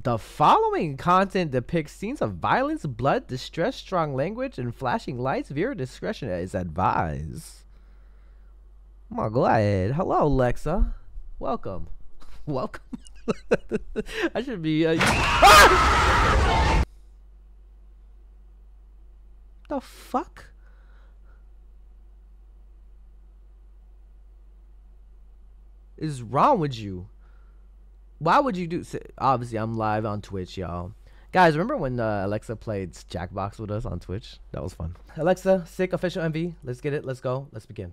The following content depicts scenes of violence, blood, distress, strong language, and flashing lights. Viewer discretion is advised. Oh my god. Hello, AleXa. Welcome. Welcome. I should be ah! The fuck? Is wrong with you? Why would you do? Obviously, I'm live on Twitch, y'all. Guys, remember when AleXa played Jackbox with us on Twitch? That was fun. AleXa, sick official MV. Let's get it. Let's go. Let's begin.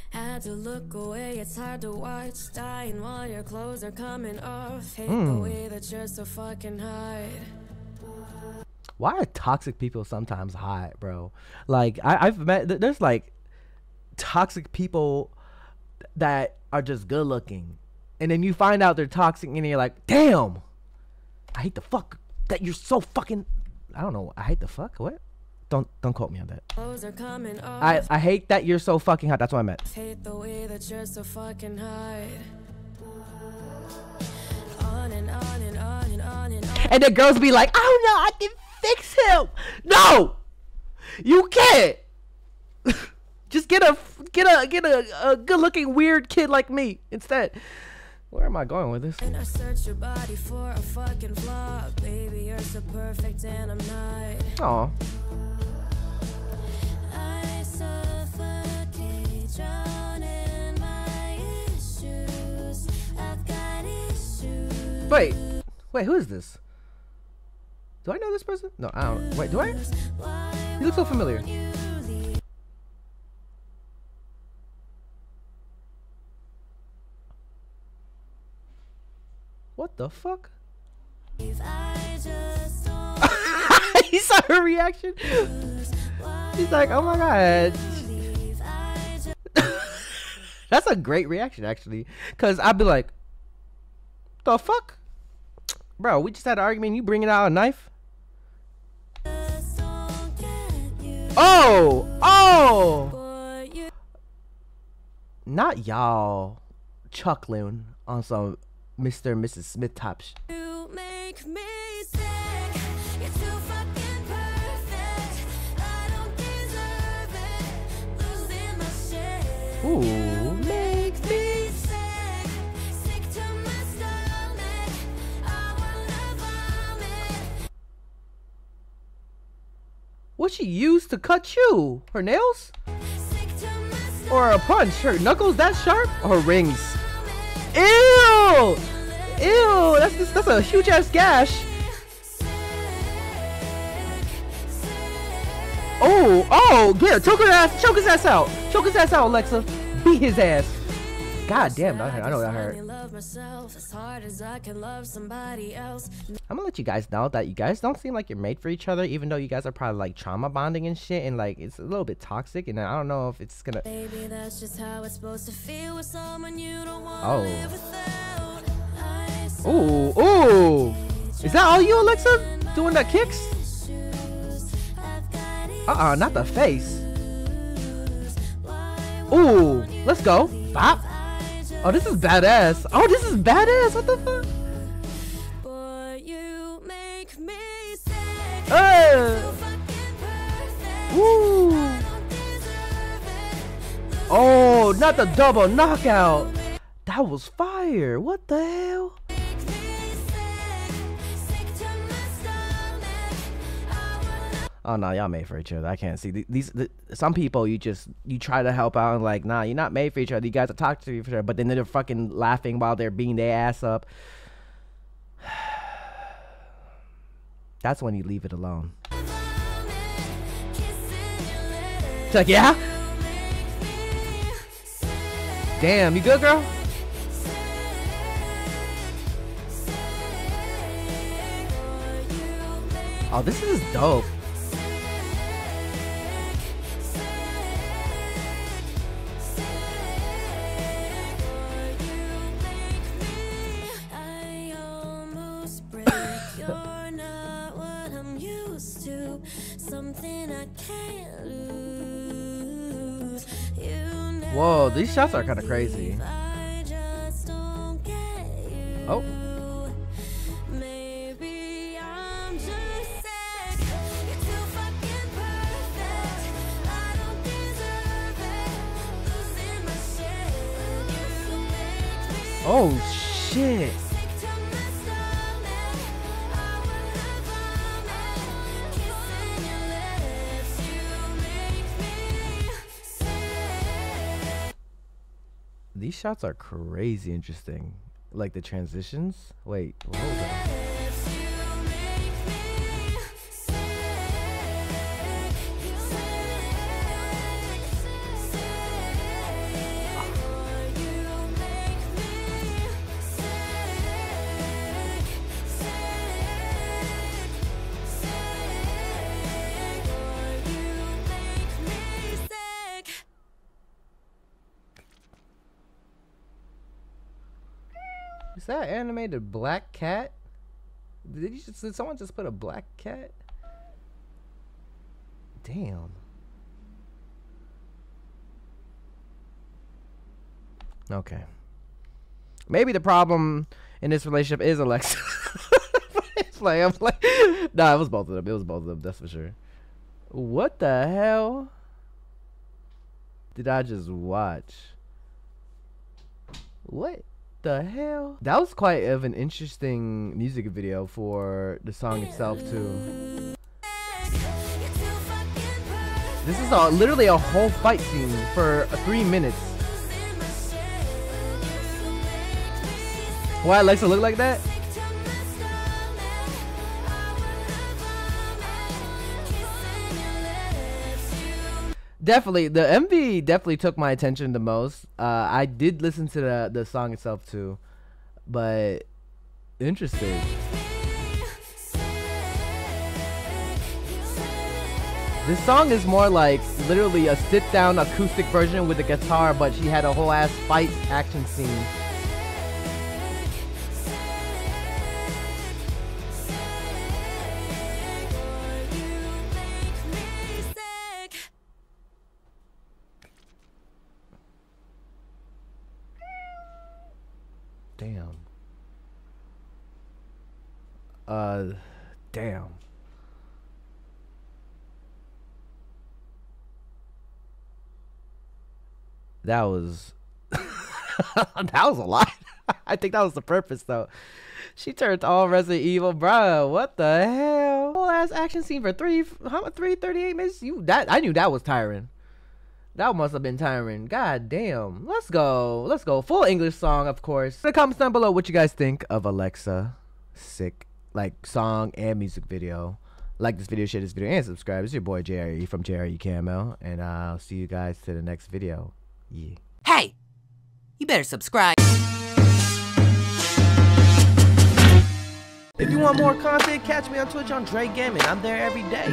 Had to look away, it's hard to watch. Dying while your clothes are coming off. Hate the way that you're so fucking hot. Why are toxic people sometimes hot, bro? Like, I've met, there's like toxic people that are just good looking. And then you find out they're toxic and you're like, damn, I hate the fuck that you're so fucking, I don't know, I hate the fuck, what? Don't quote me on that. I hate that you're so fucking hot. That's what I meant. Hate the way that you're so fucking hot. On and on and on and on and on. And the girls be like, oh no, I can fix him. No, you can't. Just get a good looking weird kid like me instead. Where am I going with this? And I search your body for a fucking flaw. Baby, you're so perfect and I'm not. Aw. I suffocate, drown in my issues. I've got issues. Wait, who is this? Do I know this person? No, I don't. Wait, do I? He looks so familiar. What the fuck? He saw her reaction. He's like, oh my god. That's a great reaction, actually. Because I'd be like, the fuck? Bro, we just had an argument. You bringing out a knife? Oh! Not y'all chuckling on some Mr. and Mrs. Smith tops. You make me sick. You're too fucking perfect. I don't deserve it. Losing my shit. Ooh. Make me sick. Sick to my stomach. I wanna vomit. What she used to cut you? Her nails? Sick to my stomach. Or a punch? Her knuckles that sharp? Or her rings? Ew! Ew! That's a huge ass gash. Oh! Yeah! Choke his ass out! Choke his ass out, AleXa! Beat his ass! God damn! I know that hurt. I'm gonna let you guys know that you guys don't seem like you're made for each other, even though you guys are probably like trauma bonding and shit, and like it's a little bit toxic, and I don't know if it's gonna. Baby, that's just how it's supposed to feel with someone you don't want to live without. Ooh! Is that all you, AleXa? Doing the kicks? Not the face. Ooh! Let's go! Bop! Oh, this is badass. Oh, this is badass. What the fuck? Boy, you make me sick. Woo! Oh, not the double knockout. That was fire. What the hell? Oh no, y'all made for each other. I can't see some people. You try to help out and like, nah, you're not made for each other. You guys are toxic to each other, but then they're fucking laughing while they're beating their ass up. That's when you leave it alone. It's like, yeah. Damn, you good, girl? Oh, this is dope. Something I can't lose. You Whoa, these shots are kind of crazy. Oh. Maybe I'm just sick. You're too fucking perfect. I don't deserve it. Losing my shit. You make me Oh shit. sick to my stomach. I wanna vomit. Kissing your lips. You make me sick. These shots are crazy interesting. Like the transitions. Wait, what was that? Is that animated black cat? Did someone just put a black cat? Damn. Okay. Maybe the problem in this relationship is AleXa. I'm like, nah, it was both of them. It was both of them, that's for sure. What the hell did I just watch? What the hell? That was quite of an interesting music video for the song itself too. This is literally a whole fight scene for 3 minutes. Why AleXa look like that? Definitely, the MV definitely took my attention the most. I did listen to the song itself too, but interesting. This song is more like literally a sit-down acoustic version with a guitar, but she had a whole ass fight action scene. Damn. Damn. That was that was a lot. I think that was the purpose though. She turned all Resident Evil, bro. What the hell? Whole ass action scene for 338 minutes. I knew that was tiring. That must have been tiring. God damn. Let's go. Let's go. Full English song, of course. In the comments down below what you guys think of AleXa. Sick. Like song and music video. Like this video, share this video, and subscribe. It's your boy JRE from JREKML. And I'll see you guys to the next video. Yeah. Hey! You better subscribe. If you want more content, catch me on Twitch on JREAMERS. I'm there every day.